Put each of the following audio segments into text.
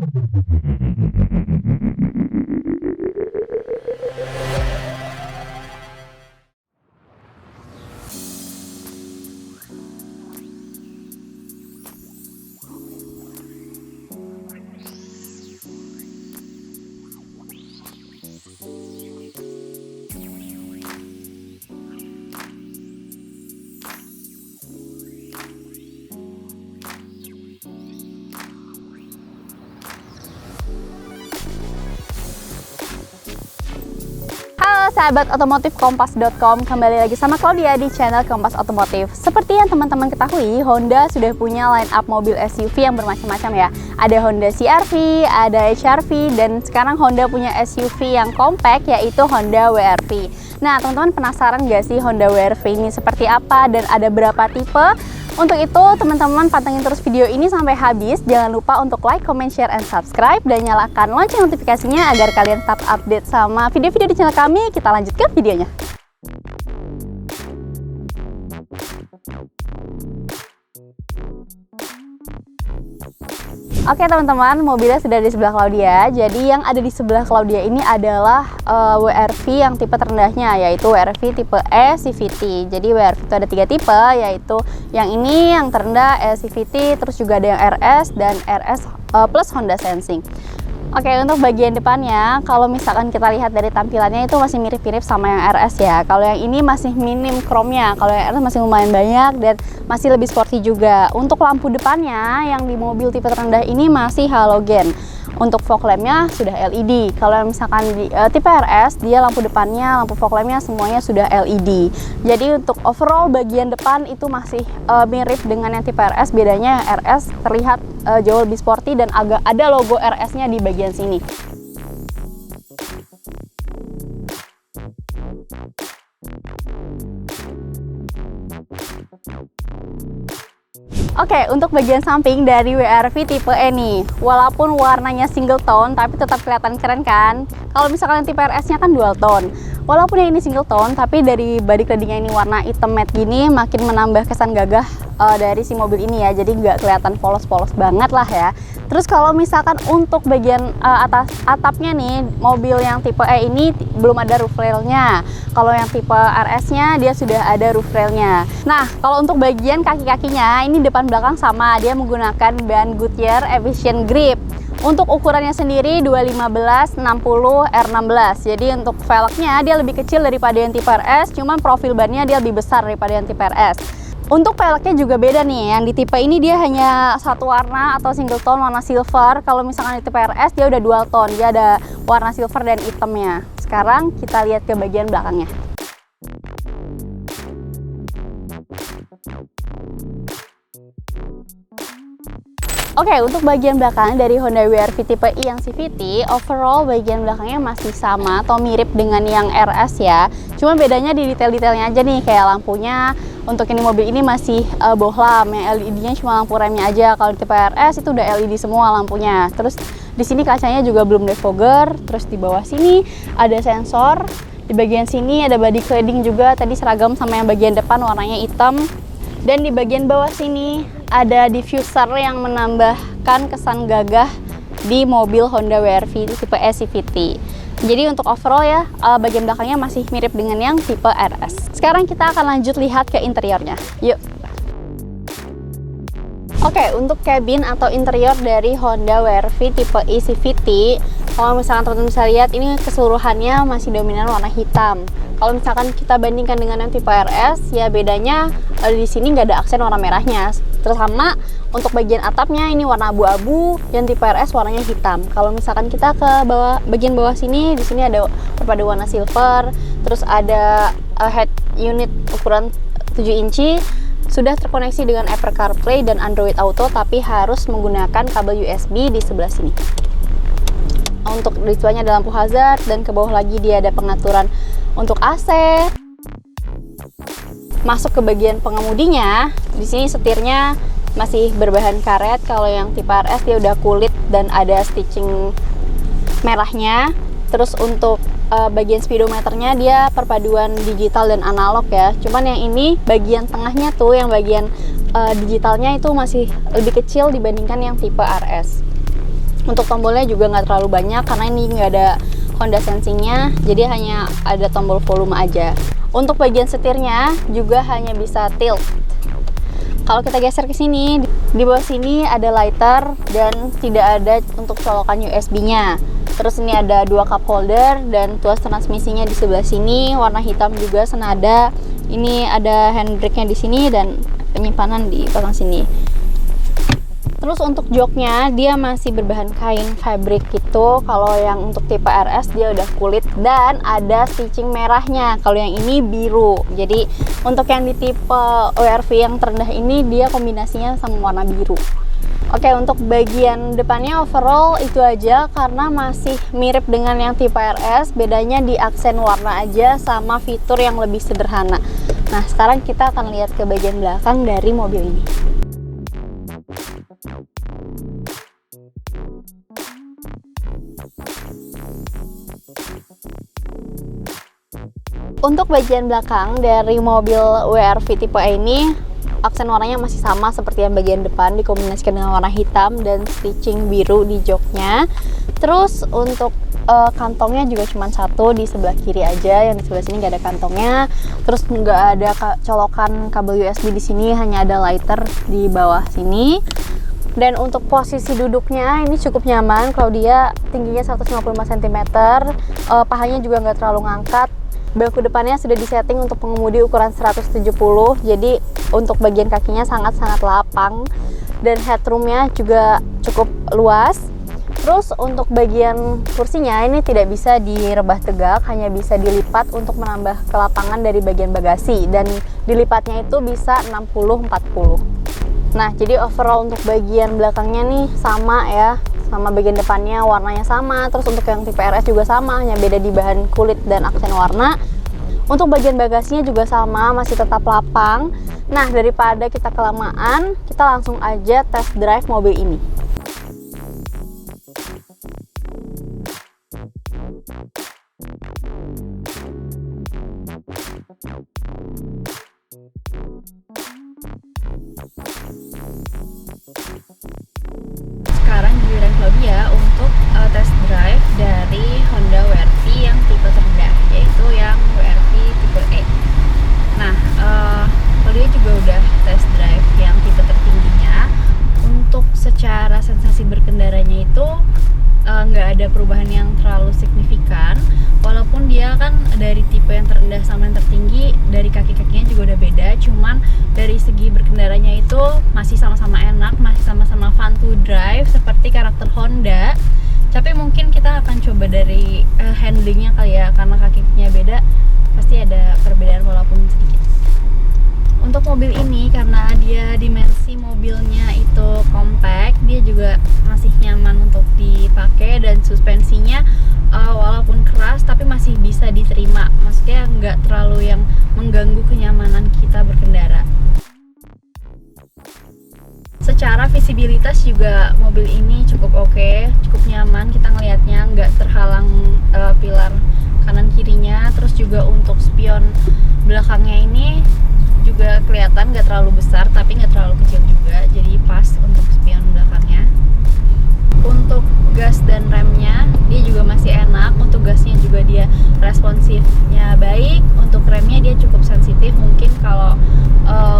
Halo sahabat otomotif kompas.com, kembali lagi sama Claudia di channel Kompas Otomotif. Seperti yang teman-teman ketahui, Honda sudah punya line up mobil SUV yang bermacam-macam ya. Ada Honda CR-V, ada HR-V, dan sekarang Honda punya SUV yang compact, yaitu Honda WR-V. Nah, teman-teman penasaran nggak sih Honda WR-V ini seperti apa dan ada berapa tipe? Untuk itu, teman-teman pantengin terus video ini sampai habis. Jangan lupa untuk like, comment, share, and subscribe. Dan nyalakan lonceng notifikasinya agar kalian tetap update sama video-video di channel kami. Kita lanjut ke videonya. Oke teman-teman, mobilnya sudah di sebelah Claudia. Jadi yang ada di sebelah Claudia ini adalah WR-V yang tipe terendahnya, yaitu WR-V tipe E CVT. Jadi WR-V itu ada 3 tipe, yaitu yang ini yang terendah E CVT, terus juga ada yang RS dan RS plus Honda Sensing. Oke, untuk bagian depannya, kalau misalkan kita lihat dari tampilannya itu masih mirip-mirip sama yang RS ya. Kalau yang ini masih minim chrome-nya, kalau yang RS masih lumayan banyak dan masih lebih sporty juga. Untuk lampu depannya, yang di mobil tipe terendah ini masih halogen. Untuk fog lamp-nya sudah LED. Kalau misalkan di tipe RS, dia lampu depannya, lampu fog lamp-nya semuanya sudah LED. Jadi untuk overall bagian depan itu masih mirip dengan yang tipe RS. Bedanya RS terlihat jauh lebih sporty dan agak ada logo RS-nya di bagian sini. Oke, untuk bagian samping dari WR-V tipe E nih, walaupun warnanya single tone tapi tetap kelihatan keren kan. Kalau misalkan tipe RS-nya kan dual tone. Walaupun yang ini single tone, tapi dari body cladding-nya ini warna hitam matte gini makin menambah kesan gagah dari si mobil ini ya. Jadi nggak kelihatan polos-polos banget lah ya. Terus kalau misalkan untuk bagian atas atapnya nih, mobil yang tipe E ini belum ada roof rail-nya. Kalau yang tipe RS-nya dia sudah ada roof rail-nya. Nah, kalau untuk bagian kaki-kakinya ini depan belakang sama, dia menggunakan ban Goodyear Efficient Grip. Untuk ukurannya sendiri 215 60 R16. Jadi untuk velgnya dia lebih kecil daripada yang tipe RS, cuman profil bannya dia lebih besar daripada yang tipe RS. Untuk velgnya juga beda nih, yang di tipe ini dia hanya satu warna atau single tone warna silver. Kalau misalkan di tipe RS dia udah dual tone, dia ada warna silver dan hitamnya. Sekarang kita lihat ke bagian belakangnya. Oke, untuk bagian belakang dari Honda WR-V tipe I yang CVT, overall bagian belakangnya masih sama atau mirip dengan yang RS ya. Cuma bedanya di detail-detailnya aja nih, kayak lampunya. Untuk ini mobil ini masih bohlam, yang LED-nya cuma lampu remnya aja. Kalau di tipe RS itu udah LED semua lampunya. Terus di sini kacanya juga belum defogger. Terus di bawah sini ada sensor. Di bagian sini ada body cladding juga, tadi seragam sama yang bagian depan warnanya hitam. Dan di bagian bawah sini ada diffuser yang menambahkan kesan gagah di mobil Honda WR-V tipe E CVT. Jadi untuk overall ya, bagian belakangnya masih mirip dengan yang tipe RS. Sekarang kita akan lanjut lihat ke interiornya. Yuk. Oke, untuk cabin atau interior dari Honda WR-V tipe E CVT, kalau misalkan teman-teman bisa lihat, ini keseluruhannya masih dominan warna hitam. Kalau misalkan kita bandingkan dengan yang tipe RS, ya bedanya di sini nggak ada aksen warna merahnya. Terus sama untuk bagian atapnya ini warna abu-abu, yang tipe RS warnanya hitam. Kalau misalkan kita ke bawah, bagian bawah sini, di sini ada perpadu warna silver, terus ada head unit ukuran 7 inci, sudah terkoneksi dengan Apple CarPlay dan Android Auto, tapi harus menggunakan kabel USB di sebelah sini. Untuk display-nya ada lampu hazard, dan ke bawah lagi dia ada pengaturan untuk AC. Masuk ke bagian pengemudinya, di sini setirnya masih berbahan karet. Kalau yang tipe RS dia udah kulit dan ada stitching merahnya. Terus untuk bagian speedometernya dia perpaduan digital dan analog ya. Cuman yang ini bagian tengahnya tuh, yang bagian digitalnya itu masih lebih kecil dibandingkan yang tipe RS. Untuk tombolnya juga nggak terlalu banyak karena ini nggak ada Honda sensingnya, jadi hanya ada tombol volume aja. Untuk bagian setirnya juga hanya bisa tilt. Kalau kita geser ke sini, di bawah sini ada lighter dan tidak ada untuk colokan USB-nya. Terus ini ada 2 cup holder dan tuas transmisinya di sebelah sini, warna hitam juga senada. Ini ada handbrake-nya di sini dan penyimpanan di belakang sini. Terus untuk joknya dia masih berbahan kain fabric gitu. Kalau yang untuk tipe RS dia udah kulit dan ada stitching merahnya. Kalau yang ini biru. Jadi untuk yang di tipe WRV yang terendah ini dia kombinasinya sama warna biru. Oke, untuk bagian depannya overall itu aja karena masih mirip dengan yang tipe RS. Bedanya di aksen warna aja sama fitur yang lebih sederhana. Nah, sekarang kita akan lihat ke bagian belakang dari mobil ini. Untuk bagian belakang dari mobil WRV tipe E ini, aksen warnanya masih sama seperti yang bagian depan, dikombinasikan dengan warna hitam dan stitching biru di joknya. Terus untuk kantongnya juga cuma satu di sebelah kiri aja, yang di sebelah sini nggak ada kantongnya. Terus nggak ada colokan kabel USB di sini, hanya ada lighter di bawah sini. Dan untuk posisi duduknya ini cukup nyaman. Kalau dia tingginya 155 cm, pahanya juga nggak terlalu ngangkat. Bangku depannya sudah disetting untuk pengemudi ukuran 170, jadi untuk bagian kakinya sangat-sangat lapang dan headroomnya juga cukup luas. Terus untuk bagian kursinya ini tidak bisa direbah tegak, hanya bisa dilipat untuk menambah kelapangan dari bagian bagasi, dan dilipatnya itu bisa 60-40. Nah, jadi overall untuk bagian belakangnya nih sama ya, sama bagian depannya warnanya sama. Terus untuk yang tipe RS juga sama, hanya beda di bahan kulit dan aksen warna. Untuk bagian bagasinya juga sama, masih tetap lapang. Nah, daripada kita kelamaan, kita langsung aja test drive mobil ini. Sekarang giliran Claudia untuk test drive dari Honda WRV yang tipe terendah, yaitu yang WRV tipe E. Nah, Claudia juga udah test drive yang tipe tertingginya. Untuk secara sensasi berkendaranya itu nggak ada perubahan yang terlalu signifikan, walaupun dia kan dari tipe yang terendah sama yang tertinggi, dari kaki-kakinya juga udah beda. Cuman dari segi berkendaranya itu masih sama-sama enak, masih sama-sama fun to drive seperti karakter Honda. Tapi mungkin kita akan coba dari handlingnya kali ya, karena kakinya beda, pasti ada perbedaan walaupun sedikit. Untuk mobil ini karena dia dimensi mobilnya itu compact, dia juga masih nyaman untuk dipakai, dan suspensinya walaupun keras tapi masih bisa diterima. Maksudnya nggak terlalu yang mengganggu kenyamanan kita berkendara. Secara visibilitas juga mobil ini cukup oke, cukup nyaman, kita ngelihatnya nggak terhalang pilar kanan kirinya. Terus juga untuk spion belakangnya ini juga kelihatan nggak terlalu besar tapi nggak terlalu kecil juga, jadi pas untuk spion belakangnya. Untuk gas dan remnya dia juga masih enak. Untuk gasnya juga dia responsifnya baik, untuk remnya dia cukup sensitif. Mungkin kalau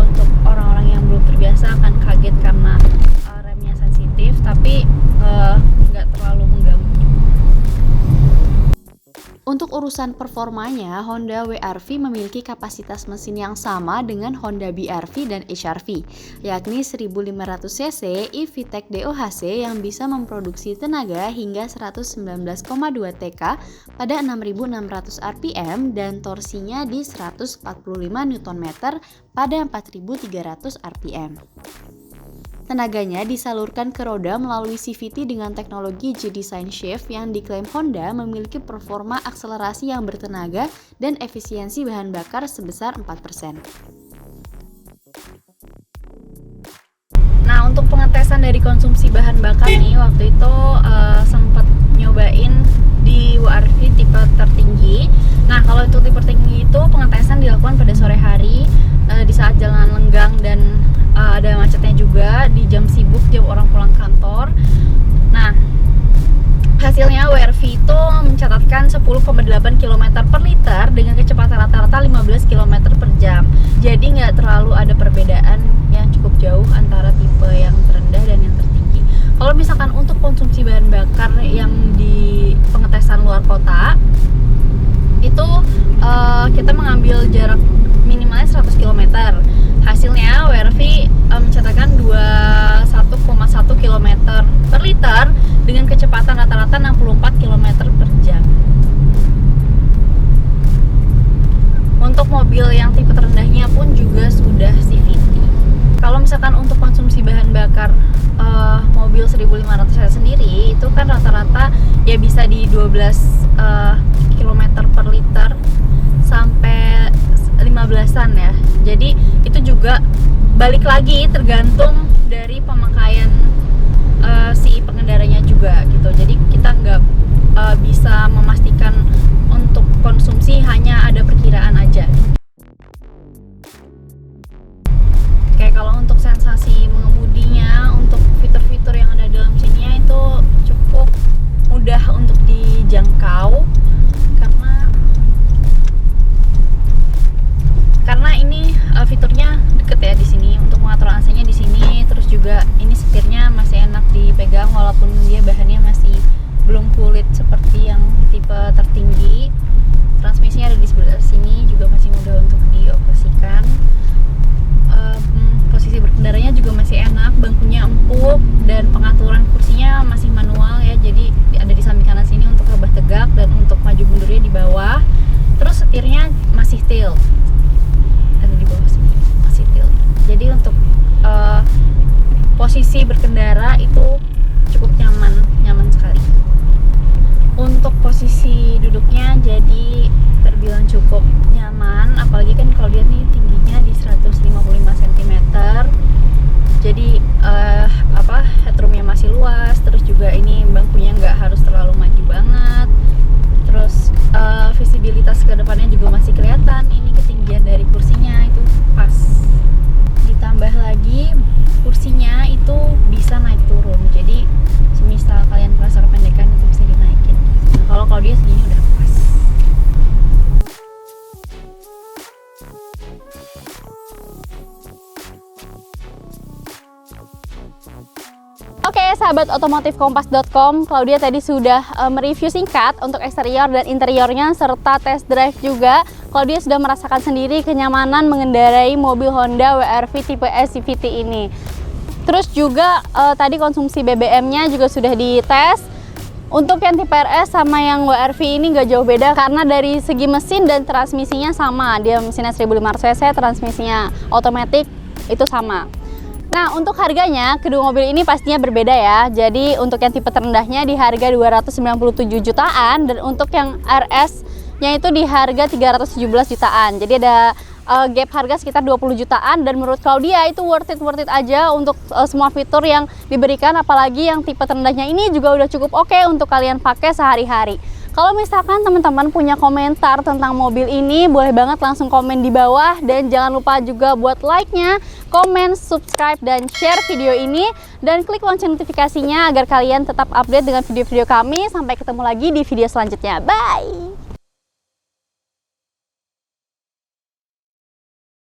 untuk orang-orang yang belum terbiasa akan kaget karena remnya sensitif, tapi nggak terlalu mengganggu. Untuk urusan performanya, Honda WRV memiliki kapasitas mesin yang sama dengan Honda BRV dan HR-V, yakni 1500 cc e-VTEC DOHC yang bisa memproduksi tenaga hingga 119,2 TK pada 6.600 rpm dan torsinya di 145 Nm pada 4.300 rpm. Tenaganya disalurkan ke roda melalui CVT dengan teknologi G-Design Shift yang diklaim Honda memiliki performa akselerasi yang bertenaga dan efisiensi bahan bakar sebesar 4%. Nah, untuk pengetesan dari konsumsi bahan bakar nih, waktu itu sempat nyobain di WRV tipe tertinggi. Nah, kalau untuk tipe tertinggi itu pengetesan dilakukan pada sore hari di saat jalanan lenggang dan ada macetnya juga di jam sibuk, jam orang pulang kantor. Nah, WR-V itu mencatatkan 10,8 km per liter dengan kecepatan rata-rata 15 km per jam. Jadi nggak terlalu ada perbedaan yang cukup jauh antara tipe yang terendah dan yang tertinggi. Kalau misalkan untuk konsumsi bahan bakar yang di pengetesan luar kota, itu kita mengambil jarak minimalnya 100 km. Hasilnya WR-V mencatatkan 21,1 km per liter dengan kecepatan rata-rata 64 km per jam. Untuk mobil yang tipe terendahnya pun juga sudah CVT. Kalau misalkan untuk konsumsi bahan bakar mobil 1500 cc sendiri itu kan rata-rata ya bisa di 12 km per liter sampai 15-an ya. Jadi itu juga balik lagi tergantung dari pemakaian si pengendaranya juga gitu. Jadi kita nggak bisa memastikan untuk konsumsi, hanya ada perkiraan aja. Kayak kalau untuk sensasi mengemudinya, untuk fitur-fitur yang ada dalam sini itu cukup mudah untuk dijangkau karena ini fiturnya deket ya di sini. Untuk pengaturan AC-nya di sini, terus juga ini setirnya masih enak dipegang walaupun dia bahannya masih belum kulit seperti yang tipe tertinggi. Transmisinya ada di sebelah sini, juga masih mudah untuk dioperasikan. Posisi berkendaranya juga masih enak, bangkunya empuk, dan pengaturan kursinya masih manual ya. Jadi ada di samping kanan sini untuk rebah tegak dan untuk maju mundurnya di bawah. Terus setirnya masih tilt, ada di bawah sini masih tilt. Jadi untuk posisi berkendara itu cukup nyaman sekali. Untuk posisi duduknya jadi terbilang cukup nyaman, apalagi kan kalau dia nih tingginya di 155 cm. Jadi headroomnya masih luas, terus juga ini bangkunya nggak harus terlalu maju banget. Terus visibilitas ke depannya juga masih kelihatan. Ini ketinggian dari kursinya itu pas. Ditambah lagi kursinya itu bisa naik turun. Jadi semisal kalian merasa kependekan itu bisa dinaikin. Nah, kalau dia segini udah pas. Oke, sahabat otomotifkompas.com, Claudia tadi sudah mereview singkat untuk eksterior dan interiornya serta test drive juga. Claudia sudah merasakan sendiri kenyamanan mengendarai mobil Honda WR-V tipe S CVT ini. Terus juga tadi konsumsi BBM-nya juga sudah dites. Untuk yang tipe RS sama yang WR-V ini nggak jauh beda karena dari segi mesin dan transmisinya sama. Dia mesinnya 1500 cc, transmisinya otomatis itu sama. Nah, untuk harganya, kedua mobil ini pastinya berbeda ya. Jadi, untuk yang tipe terendahnya di harga 297 jutaan dan untuk yang RS-nya itu di harga 317 jutaan. Jadi ada gap harga sekitar 20 jutaan dan menurut Claudia itu worth it aja untuk semua fitur yang diberikan, apalagi yang tipe terendahnya ini juga udah cukup oke untuk kalian pakai sehari-hari. Kalau misalkan teman-teman punya komentar tentang mobil ini, boleh banget langsung komen di bawah. Dan jangan lupa juga buat like-nya, komen, subscribe, dan share video ini. Dan klik lonceng notifikasinya agar kalian tetap update dengan video-video kami. Sampai ketemu lagi di video selanjutnya. Bye!